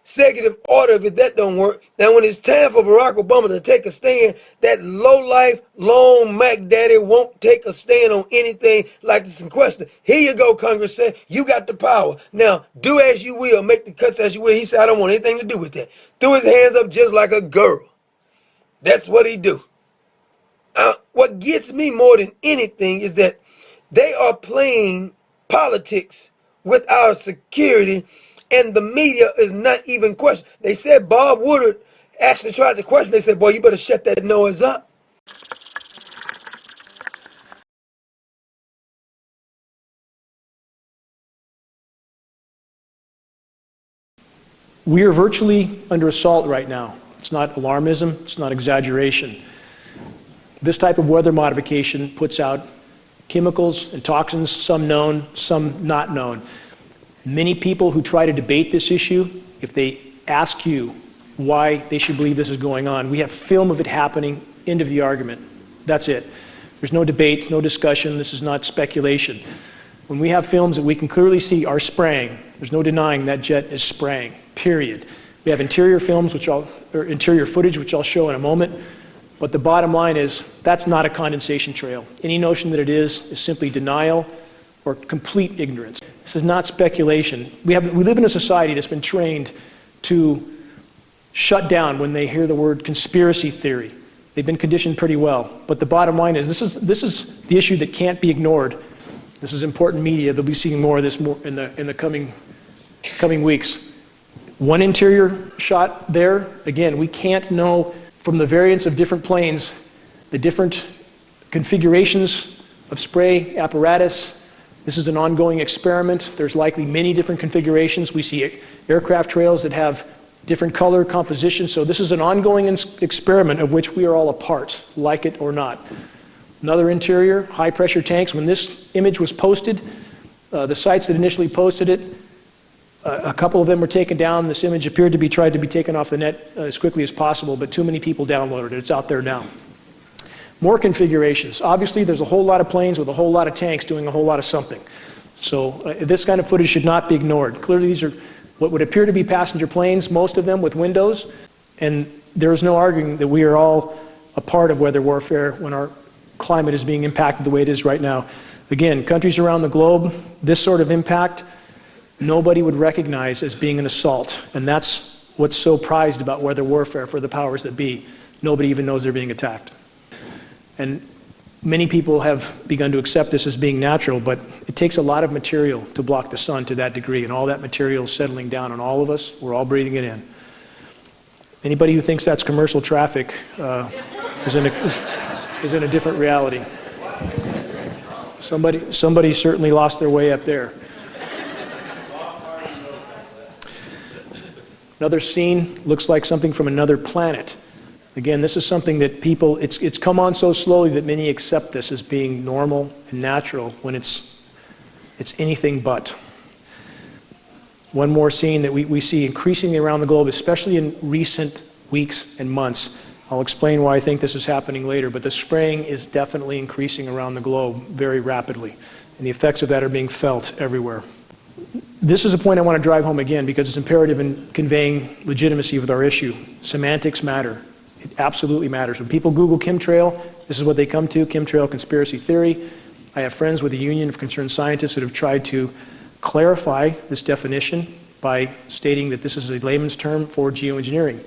executive order if that don't work. Now, when it's time for Barack Obama to take a stand, that low-life, lone Mac Daddy won't take a stand on anything like this in question. Here you go, Congress said, you got the power. Now, do as you will, make the cuts as you will. He said, I don't want anything to do with that. Threw his hands up just like a girl. That's what he do. What gets me more than anything is that they are playing politics with our security, and the media is not even questioning. They said Bob Woodward actually tried to question. They said, boy, you better shut that noise up. We are virtually under assault right now. It's not alarmism, it's not exaggeration. This type of weather modification puts out chemicals and toxins, some known, some not known. Many people who try to debate this issue, if they ask you why they should believe this is going on, we have film of it happening, end of the argument. That's it. There's no debate, no discussion, this is not speculation. When we have films that we can clearly see are spraying, there's no denying that jet is spraying, period. We have interior films, or interior footage, which I'll show in a moment. But the bottom line is, that's not a condensation trail. Any notion that it is simply denial or complete ignorance. This is not speculation. We live in a society that's been trained to shut down when they hear the word conspiracy theory. They've been conditioned pretty well. But the bottom line is, this is the issue that can't be ignored. This is important media. They'll be seeing more of this in the coming weeks. One interior shot there, again, we can't know from the variance of different planes, the different configurations of spray apparatus. This is an ongoing experiment. There's likely many different configurations. We see aircraft trails that have different color compositions. So this is an ongoing experiment of which we are all a part, like it or not. Another interior, high pressure tanks. When this image was posted, the sites that initially posted it, a couple of them were taken down. This image appeared to be tried to be taken off the net as quickly as possible, but too many people downloaded it. It's out there now. More configurations. Obviously, there's a whole lot of planes with a whole lot of tanks doing a whole lot of something. So this kind of footage should not be ignored. Clearly, these are what would appear to be passenger planes, most of them with windows, and there is no arguing that we are all a part of weather warfare when our climate is being impacted the way it is right now. Again, countries around the globe, this sort of impact, nobody would recognize as being an assault. And that's what's so prized about weather warfare for the powers that be. Nobody even knows they're being attacked. And many people have begun to accept this as being natural, but it takes a lot of material to block the sun to that degree, and all that material is settling down on all of us. We're all breathing it in. Anybody who thinks that's commercial traffic is in a different reality. Somebody certainly lost their way up there. Another scene looks like something from another planet. Again, this is something that people, it's come on so slowly that many accept this as being normal and natural when it's anything but. One more scene that we see increasingly around the globe, especially in recent weeks and months. I'll explain why I think this is happening later, but the spraying is definitely increasing around the globe very rapidly, and the effects of that are being felt everywhere. This is a point I want to drive home again because it's imperative in conveying legitimacy with our issue. Semantics matter. It absolutely matters. When people Google chemtrail, this is what they come to, chemtrail conspiracy theory. I have friends with the Union of Concerned Scientists that have tried to clarify this definition by stating that this is a layman's term for geoengineering.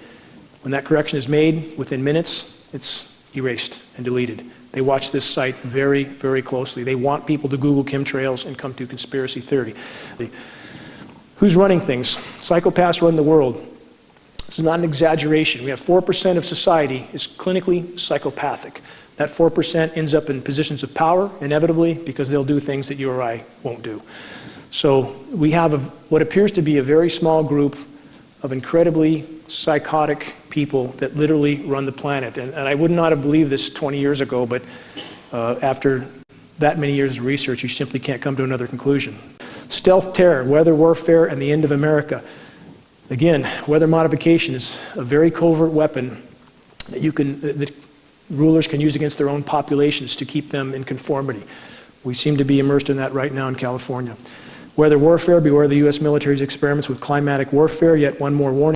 When that correction is made, within minutes, it's erased and deleted. They watch this site very, very closely. They want people to Google chemtrails and come to conspiracy theory. Who's running things? Psychopaths run the world. This is not an exaggeration. We have 4% of society is clinically psychopathic. That 4% ends up in positions of power, inevitably, because they'll do things that you or I won't do. So we have what appears to be a very small group of incredibly psychotic people that literally run the planet. And I would not have believed this 20 years ago, but after that many years of research, you simply can't come to another conclusion. Stealth terror, weather warfare, and the end of America. Again, weather modification is a very covert weapon that rulers can use against their own populations to keep them in conformity. We seem to be immersed in that right now in California. Weather warfare, beware the U.S. military's experiments with climatic warfare. Yet one more warning.